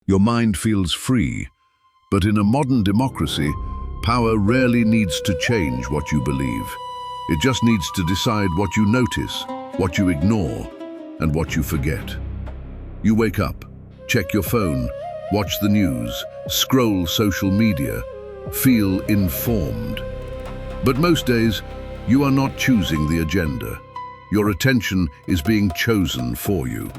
Your mind feels free. But in a modern democracy, power rarely needs to change what you believe. It just needs to decide what you notice, what you ignore, and what you forget. You wake up, check your phone, watch the news, scroll social media, feel informed. But most days, you are not choosing the agenda. Your attention is being chosen for you.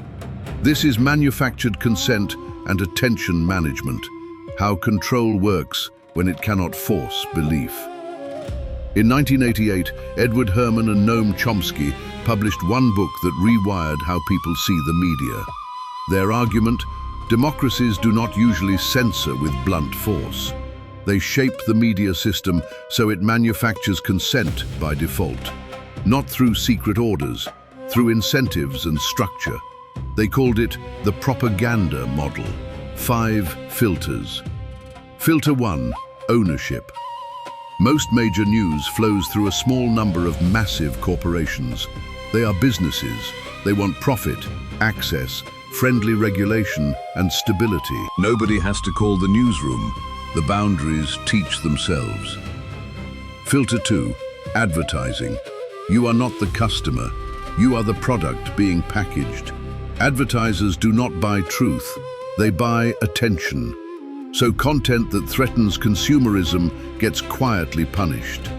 This is manufactured consent and attention management, how control works when it cannot force belief. In 1988, Edward Herman and Noam Chomsky published one book that rewired how people see the media. Their argument: democracies do not usually censor with blunt force. They shape the media system so it manufactures consent by default, not through secret orders, through incentives and structure. They called it the propaganda model. 5 filters. Filter 1, ownership. Most major news flows through a small number of massive corporations. They are businesses. They want profit, access, friendly regulation, and stability. Nobody has to call the newsroom. The boundaries teach themselves. Filter 2, advertising. You are not the customer. You are the product being packaged. Advertisers do not buy truth. They buy attention. So content that threatens consumerism gets quietly punished.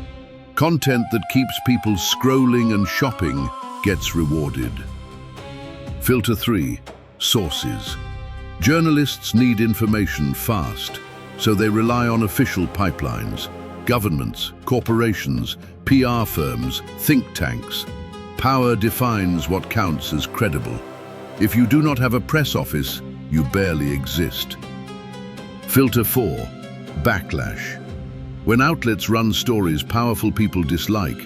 Content that keeps people scrolling and shopping gets rewarded. Filter 3, sources. Journalists need information fast, so they rely on official pipelines, governments, corporations, PR firms, think tanks. Power defines what counts as credible. If you do not have a press office, you barely exist. Filter 4, backlash. When outlets run stories powerful people dislike,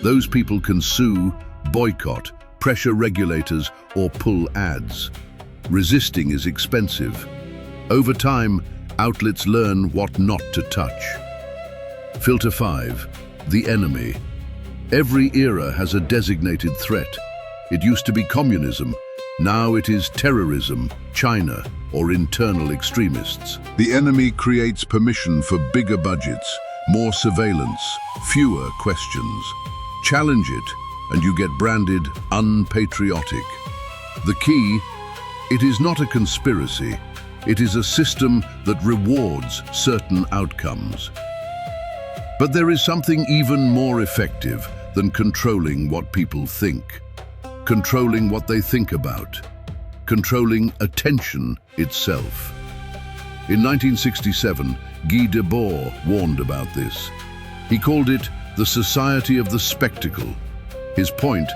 those people can sue, boycott, pressure regulators, or pull ads. Resisting is expensive. Over time, outlets learn what not to touch. Filter 5, the enemy. Every era has a designated threat. It used to be communism. Now it is terrorism, China, or internal extremists. The enemy creates permission for bigger budgets, more surveillance, fewer questions. Challenge it, and you get branded unpatriotic. The key: it is not a conspiracy. It is a system that rewards certain outcomes. But there is something even more effective than controlling what people think. Controlling what they think about. Controlling attention itself. In 1967, Debord warned about this. He called it the society of the spectacle. His point: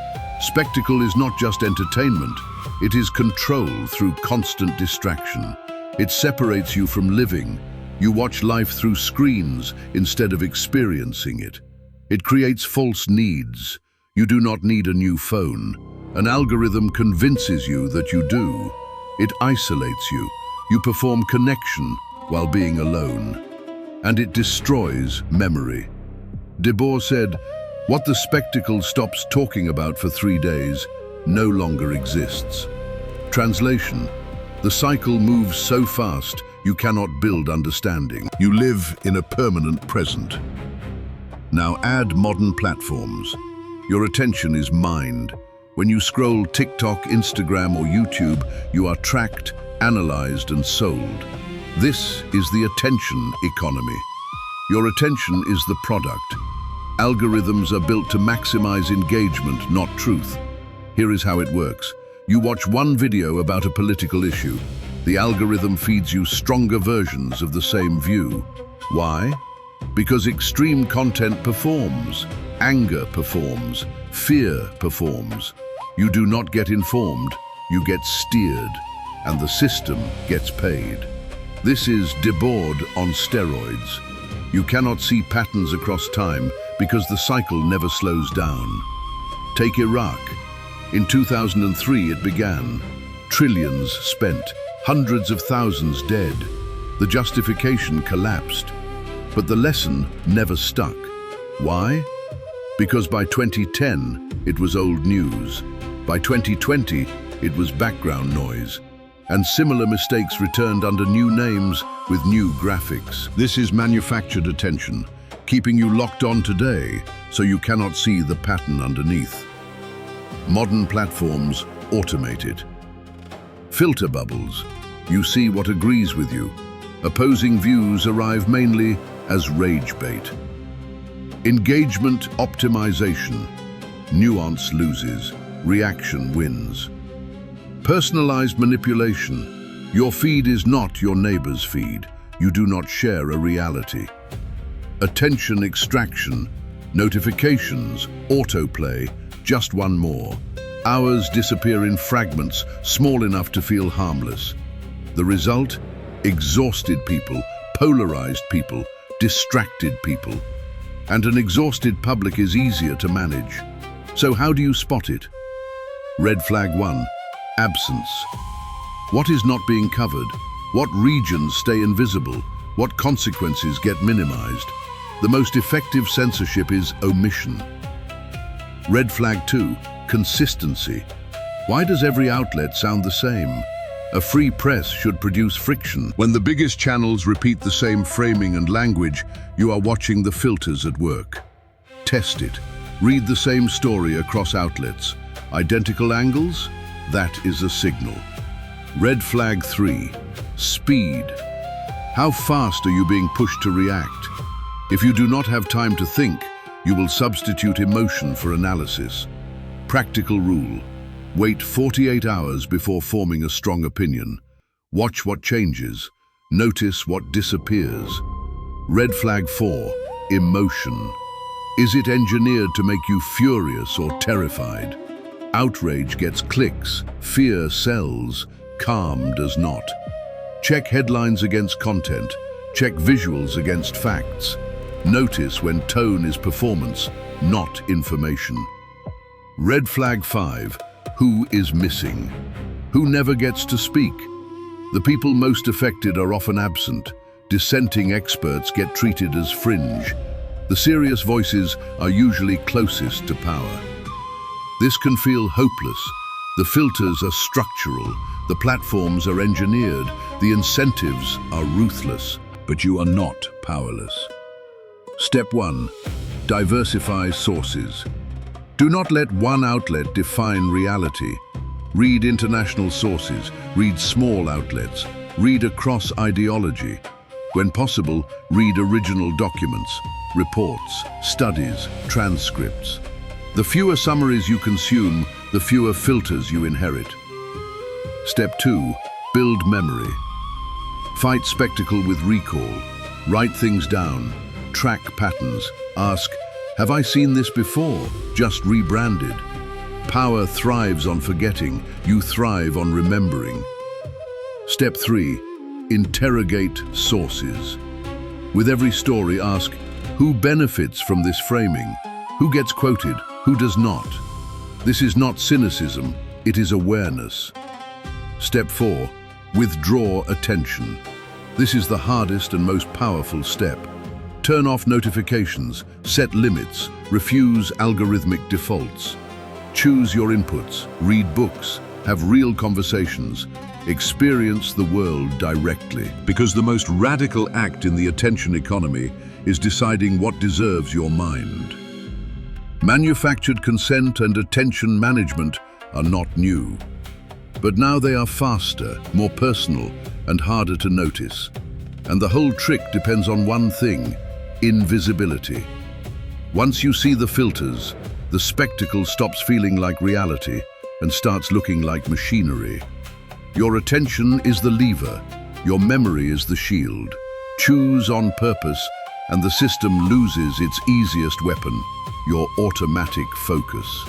spectacle is not just entertainment, it is control through constant distraction. It separates you from living. You watch life through screens instead of experiencing it. It creates false needs. You do not need a new phone. An algorithm convinces you that you do. It isolates you. You perform connection while being alone. And it destroys memory. Debord said, "What the spectacle stops talking about for 3 days no longer exists." Translation: the cycle moves so fast you cannot build understanding. You live in a permanent present. Now add modern platforms. Your attention is mined. When you scroll TikTok, Instagram, or YouTube, you are tracked, analyzed, and sold. This is the attention economy. Your attention is the product. Algorithms are built to maximize engagement, not truth. Here is how it works. You watch one video about a political issue. The algorithm feeds you stronger versions of the same view. Why? Because extreme content performs. Anger performs. Fear performs. You do not get informed, you get steered, and the system gets paid. This is Debord on steroids. You cannot see patterns across time because the cycle never slows down. Take Iraq. In 2003 it began. Trillions spent, hundreds of thousands dead. The justification collapsed, but the lesson never stuck. Why? Because by 2010, it was old news. By 2020, it was background noise. and similar mistakes returned under new names with new graphics. This is manufactured attention, keeping you locked on today so you cannot see the pattern underneath. Modern platforms automate it. Filter bubbles. You see what agrees with you. Opposing views arrive mainly as rage bait. Engagement optimization. Nuance loses, reaction wins. Personalized manipulation. Your feed is not your neighbor's feed. You do not share a reality. Attention extraction. Notifications, autoplay, just one more. Hours disappear in fragments, small enough to feel harmless. The result? Exhausted people, polarized people, distracted people. And an exhausted public is easier to manage. So how do you spot it? Red flag 1, absence. What is not being covered? What regions stay invisible? What consequences get minimized? The most effective censorship is omission. Red flag 2, consistency. Why does every outlet sound the same? A free press should produce friction. When the biggest channels repeat the same framing and language, you are watching the filters at work. Test it. Read the same story across outlets. Identical angles? That is a signal. Red flag 3, speed. How fast are you being pushed to react? If you do not have time to think, you will substitute emotion for analysis. Practical rule. Wait 48 hours before forming a strong opinion. Watch what changes. Notice what disappears. Red flag 4, emotion. Is it engineered to make you furious or terrified? Outrage gets clicks, fear sells, calm does not. Check headlines against content. Check visuals against facts. Notice when tone is performance, not information. Red flag 5, who is missing? Who never gets to speak? The people most affected are often absent. Dissenting experts get treated as fringe. The serious voices are usually closest to power. This can feel hopeless. The filters are structural. The platforms are engineered. The incentives are ruthless. But you are not powerless. Step 1. Diversify sources. Do not let one outlet define reality. Read international sources, read small outlets, read across ideology. When possible, read original documents, reports, studies, transcripts. The fewer summaries you consume, the fewer filters you inherit. Step 2. Build memory. Fight spectacle with recall. Write things down. Track patterns. Ask, have I seen this before? Just rebranded. Power thrives on forgetting. You thrive on remembering. Step 3. Interrogate sources. With every story, ask, who benefits from this framing? Who gets quoted? Who does not? This is not cynicism, it is awareness. Step 4. Withdraw attention. This is the hardest and most powerful step. Turn off notifications, set limits, refuse algorithmic defaults. Choose your inputs, read books, have real conversations, experience the world directly. Because the most radical act in the attention economy is deciding what deserves your mind. Manufactured consent and attention management are not new. But now they are faster, more personal, and harder to notice. And the whole trick depends on one thing: invisibility. Once you see the filters, the spectacle stops feeling like reality and starts looking like machinery. Your attention is the lever, your memory is the shield. Choose on purpose, and the system loses its easiest weapon, your automatic focus.